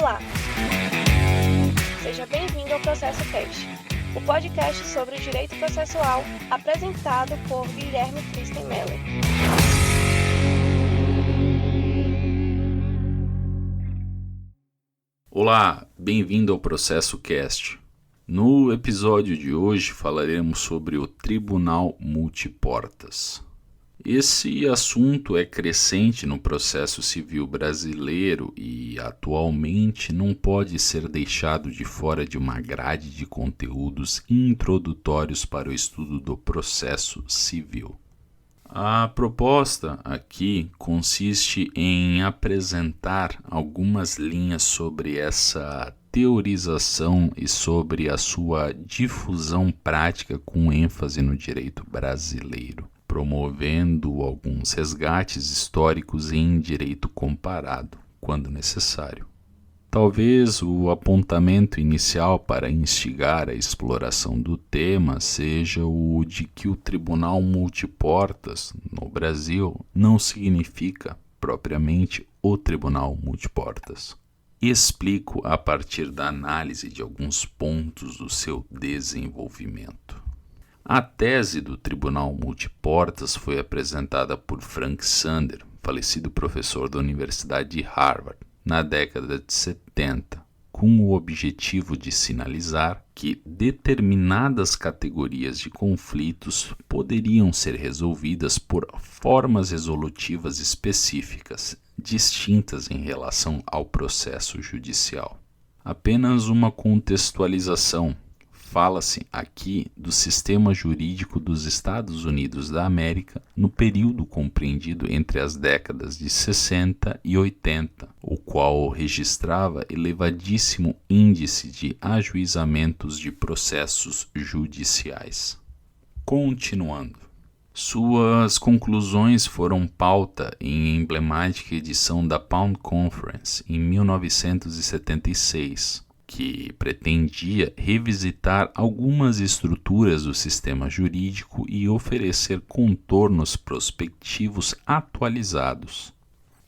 Olá! Seja bem-vindo ao Processo Cast, o podcast sobre direito processual apresentado por Guilherme Kristen Meller. Olá, bem-vindo ao Processo Cast. No episódio de hoje falaremos sobre o Tribunal Multiportas. Esse assunto é crescente no processo civil brasileiro e, atualmente, não pode ser deixado de fora de uma grade de conteúdos introdutórios para o estudo do processo civil. A proposta aqui consiste em apresentar algumas linhas sobre essa teorização e sobre a sua difusão prática com ênfase no direito brasileiro, promovendo alguns resgates históricos em direito comparado, quando necessário. Talvez o apontamento inicial para instigar a exploração do tema seja o de que o Tribunal Multiportas, no Brasil, não significa propriamente o Tribunal Multiportas. Explico a partir da análise de alguns pontos do seu desenvolvimento. A tese do Tribunal Multiportas foi apresentada por Frank Sander, falecido professor da Universidade de Harvard, na década de 70, com o objetivo de sinalizar que determinadas categorias de conflitos poderiam ser resolvidas por formas resolutivas específicas, distintas em relação ao processo judicial. Apenas uma contextualização. Fala-se aqui do sistema jurídico dos Estados Unidos da América no período compreendido entre as décadas de 60 e 80, o qual registrava elevadíssimo índice de ajuizamentos de processos judiciais. Continuando. Suas conclusões foram pauta em emblemática edição da Pound Conference em 1976, que pretendia revisitar algumas estruturas do sistema jurídico e oferecer contornos prospectivos atualizados.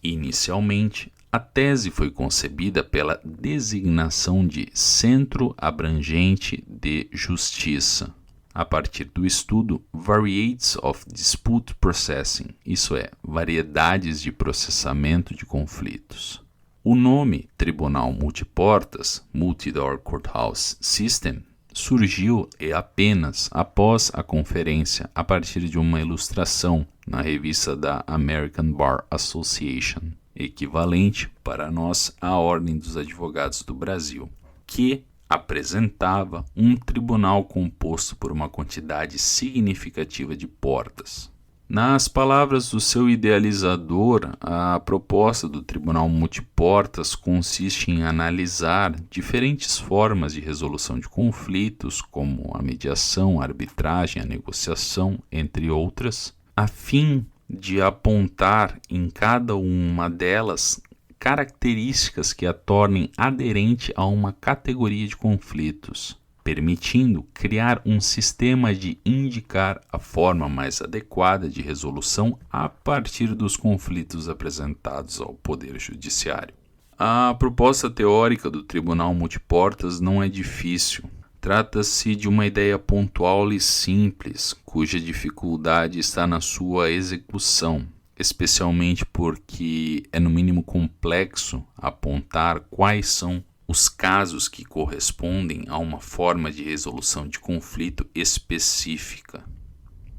Inicialmente, a tese foi concebida pela designação de Centro Abrangente de Justiça, a partir do estudo Variates of Dispute Processing, isso é, variedades de processamento de conflitos. O nome Tribunal Multiportas, Multi-Door Courthouse System, surgiu apenas após a conferência, a partir de uma ilustração na revista da American Bar Association, equivalente para nós à Ordem dos Advogados do Brasil, que apresentava um tribunal composto por uma quantidade significativa de portas. Nas palavras do seu idealizador, a proposta do Tribunal Multiportas consiste em analisar diferentes formas de resolução de conflitos, como a mediação, a arbitragem, a negociação, entre outras, a fim de apontar em cada uma delas características que a tornem aderente a uma categoria de conflitos, permitindo criar um sistema de indicar a forma mais adequada de resolução a partir dos conflitos apresentados ao Poder Judiciário. A proposta teórica do Tribunal Multiportas não é difícil. Trata-se de uma ideia pontual e simples, cuja dificuldade está na sua execução, especialmente porque é no mínimo complexo apontar quais são os casos que correspondem a uma forma de resolução de conflito específica.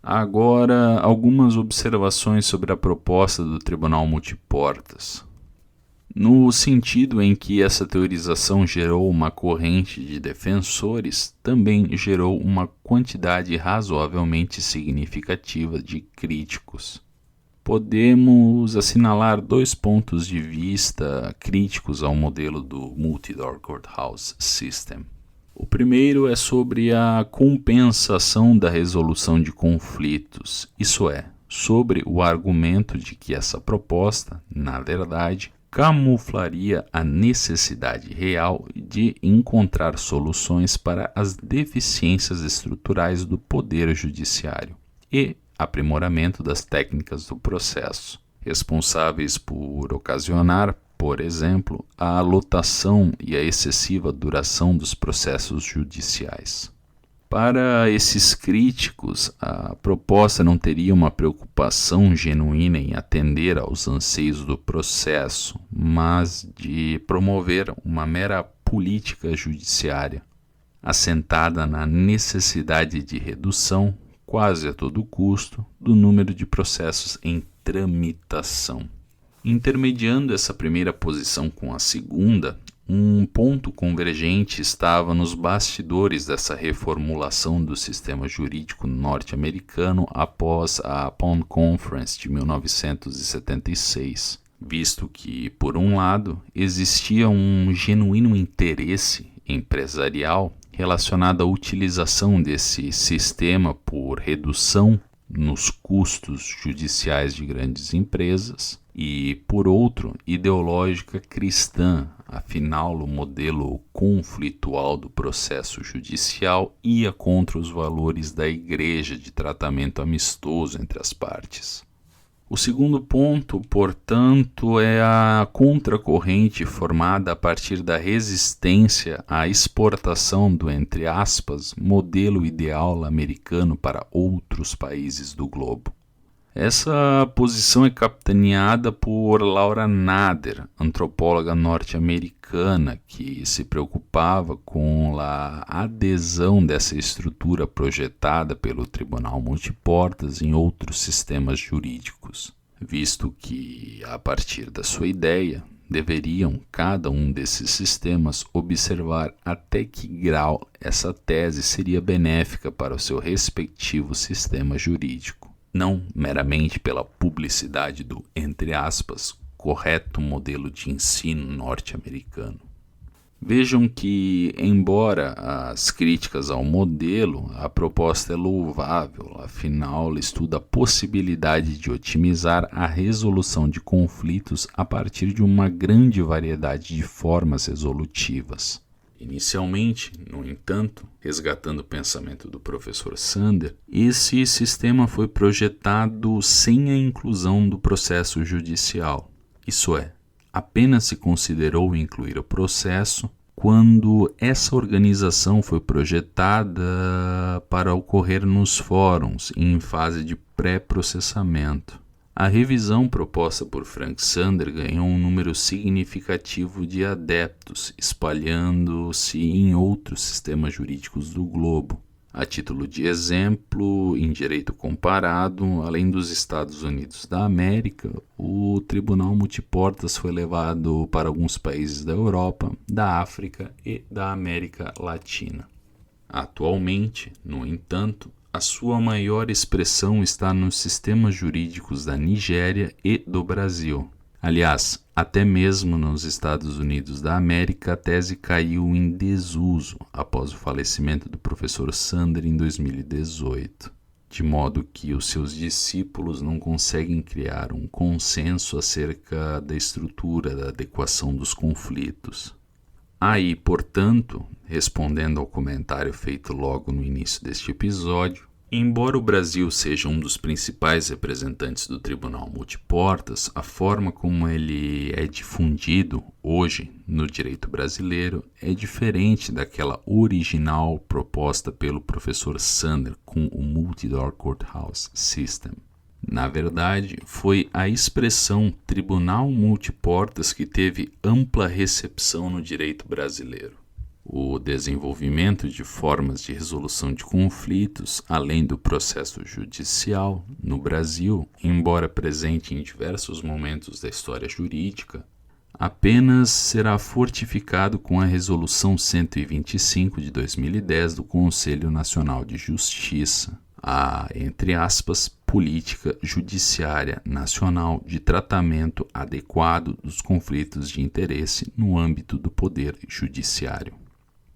Agora, algumas observações sobre a proposta do Tribunal Multiportas. No sentido em que essa teorização gerou uma corrente de defensores, também gerou uma quantidade razoavelmente significativa de críticos. Podemos assinalar dois pontos de vista críticos ao modelo do Multi-Door Courthouse System. O primeiro é sobre a compensação da resolução de conflitos, isso é, sobre o argumento de que essa proposta, na verdade, camuflaria a necessidade real de encontrar soluções para as deficiências estruturais do Poder Judiciário e aprimoramento das técnicas do processo, responsáveis por ocasionar, por exemplo, a lotação e a excessiva duração dos processos judiciais. Para esses críticos, a proposta não teria uma preocupação genuína em atender aos anseios do processo, mas de promover uma mera política judiciária, assentada na necessidade de redução, quase a todo custo, do número de processos em tramitação. Intermediando essa primeira posição com a segunda, um ponto convergente estava nos bastidores dessa reformulação do sistema jurídico norte-americano após a Pound Conference de 1976, visto que, por um lado, existia um genuíno interesse empresarial relacionado à utilização desse sistema por redução nos custos judiciais de grandes empresas e, por outro, ideológica cristã. Afinal, o modelo conflitual do processo judicial ia contra os valores da Igreja de tratamento amistoso entre as partes. O segundo ponto, portanto, é a contracorrente formada a partir da resistência à exportação do, entre aspas, modelo ideal americano para outros países do globo. Essa posição é capitaneada por Laura Nader, antropóloga norte-americana, que se preocupava com a adesão dessa estrutura projetada pelo Tribunal Multiportas em outros sistemas jurídicos, visto que, a partir da sua ideia, deveriam cada um desses sistemas observar até que grau essa tese seria benéfica para o seu respectivo sistema jurídico, não meramente pela publicidade do, entre aspas, correto modelo de ensino norte-americano. Vejam que, embora as críticas ao modelo, a proposta é louvável, afinal, ela estuda a possibilidade de otimizar a resolução de conflitos a partir de uma grande variedade de formas resolutivas. Inicialmente, no entanto, resgatando o pensamento do professor Sander, esse sistema foi projetado sem a inclusão do processo judicial. Isso é, apenas se considerou incluir o processo quando essa organização foi projetada para ocorrer nos fóruns em fase de pré-processamento. A revisão proposta por Frank Sander ganhou um número significativo de adeptos, espalhando-se em outros sistemas jurídicos do globo. A título de exemplo, em direito comparado, além dos Estados Unidos da América, o Tribunal Multiportas foi levado para alguns países da Europa, da África e da América Latina. Atualmente, no entanto, a sua maior expressão está nos sistemas jurídicos da Nigéria e do Brasil. Aliás, até mesmo nos Estados Unidos da América, a tese caiu em desuso após o falecimento do professor Sander em 2018, de modo que os seus discípulos não conseguem criar um consenso acerca da estrutura da adequação dos conflitos. Aí, portanto, respondendo ao comentário feito logo no início deste episódio, embora o Brasil seja um dos principais representantes do Tribunal Multiportas, a forma como ele é difundido hoje no direito brasileiro é diferente daquela original proposta pelo professor Sander com o Multi-Door Courthouse System. Na verdade, foi a expressão Tribunal Multiportas que teve ampla recepção no direito brasileiro. O desenvolvimento de formas de resolução de conflitos, além do processo judicial, no Brasil, embora presente em diversos momentos da história jurídica, apenas será fortificado com a Resolução 125 de 2010 do Conselho Nacional de Justiça, a, entre aspas, política judiciária nacional de tratamento adequado dos conflitos de interesse no âmbito do poder judiciário.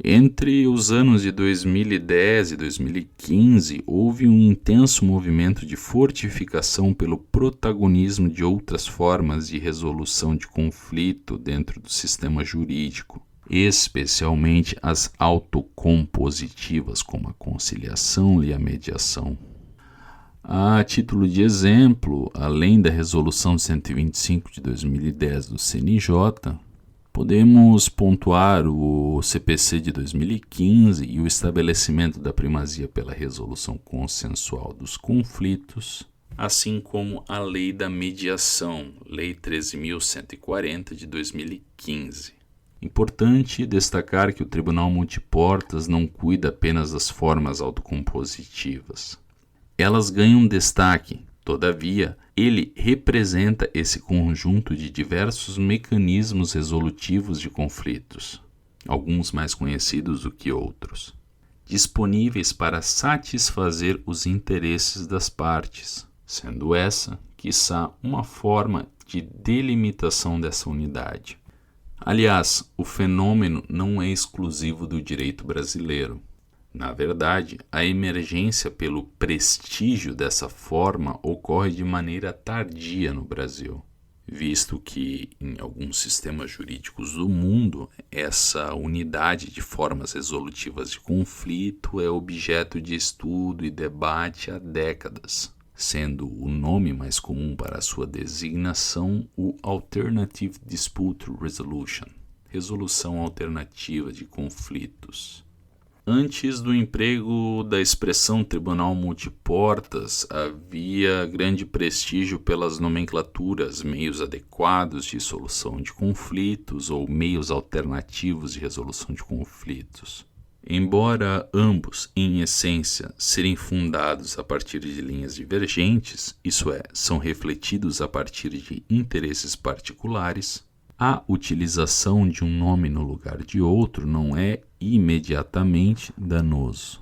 Entre os anos de 2010 e 2015, houve um intenso movimento de fortificação pelo protagonismo de outras formas de resolução de conflito dentro do sistema jurídico, especialmente as autocompositivas, como a conciliação e a mediação. A título de exemplo, além da Resolução 125 de 2010 do CNJ, podemos pontuar o CPC de 2015 e o estabelecimento da primazia pela resolução consensual dos conflitos, assim como a Lei da Mediação, Lei 13.140 de 2015. Importante destacar que o Tribunal Multiportas não cuida apenas das formas autocompositivas. Elas ganham destaque, todavia, ele representa esse conjunto de diversos mecanismos resolutivos de conflitos, alguns mais conhecidos do que outros, disponíveis para satisfazer os interesses das partes, sendo essa, quiçá, uma forma de delimitação dessa unidade. Aliás, o fenômeno não é exclusivo do direito brasileiro. Na verdade, a emergência pelo prestígio dessa forma ocorre de maneira tardia no Brasil, visto que, em alguns sistemas jurídicos do mundo, essa unidade de formas resolutivas de conflito é objeto de estudo e debate há décadas, sendo o nome mais comum para sua designação o Alternative Dispute Resolution, resolução alternativa de conflitos. Antes do emprego da expressão Tribunal Multiportas, havia grande prestígio pelas nomenclaturas meios adequados de solução de conflitos ou meios alternativos de resolução de conflitos. Embora ambos, em essência, serem fundados a partir de linhas divergentes, isso é, são refletidos a partir de interesses particulares, a utilização de um nome no lugar de outro não é imediatamente danoso.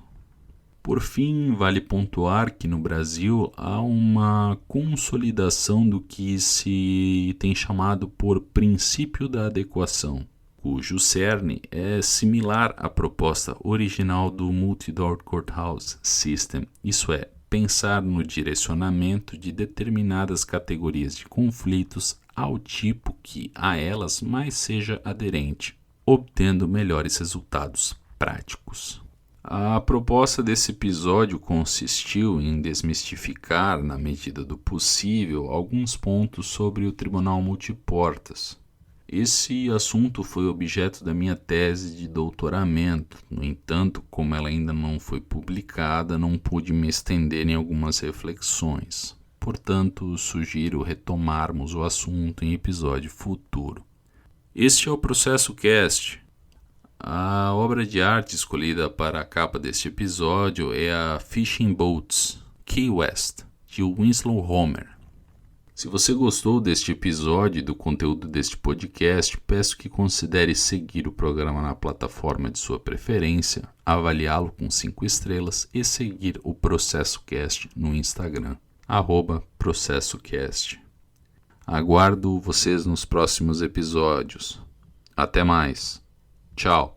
Por fim, vale pontuar que no Brasil há uma consolidação do que se tem chamado por princípio da adequação, cujo cerne é similar à proposta original do Multi-Door Courthouse System, isso é, pensar no direcionamento de determinadas categorias de conflitos ao tipo que a elas mais seja aderente, obtendo melhores resultados práticos. A proposta desse episódio consistiu em desmistificar, na medida do possível, alguns pontos sobre o Tribunal Multiportas. Esse assunto foi objeto da minha tese de doutoramento. No entanto, como ela ainda não foi publicada, não pude me estender em algumas reflexões. Portanto, sugiro retomarmos o assunto em episódio futuro. Este é o Processo Cast. A obra de arte escolhida para a capa deste episódio é a Fishing Boats, Key West, de Winslow Homer. Se você gostou deste episódio e do conteúdo deste podcast, peço que considere seguir o programa na plataforma de sua preferência, avaliá-lo com 5 estrelas e seguir o Processo Cast no Instagram, @ProcessoCast. Aguardo vocês nos próximos episódios. Até mais. Tchau.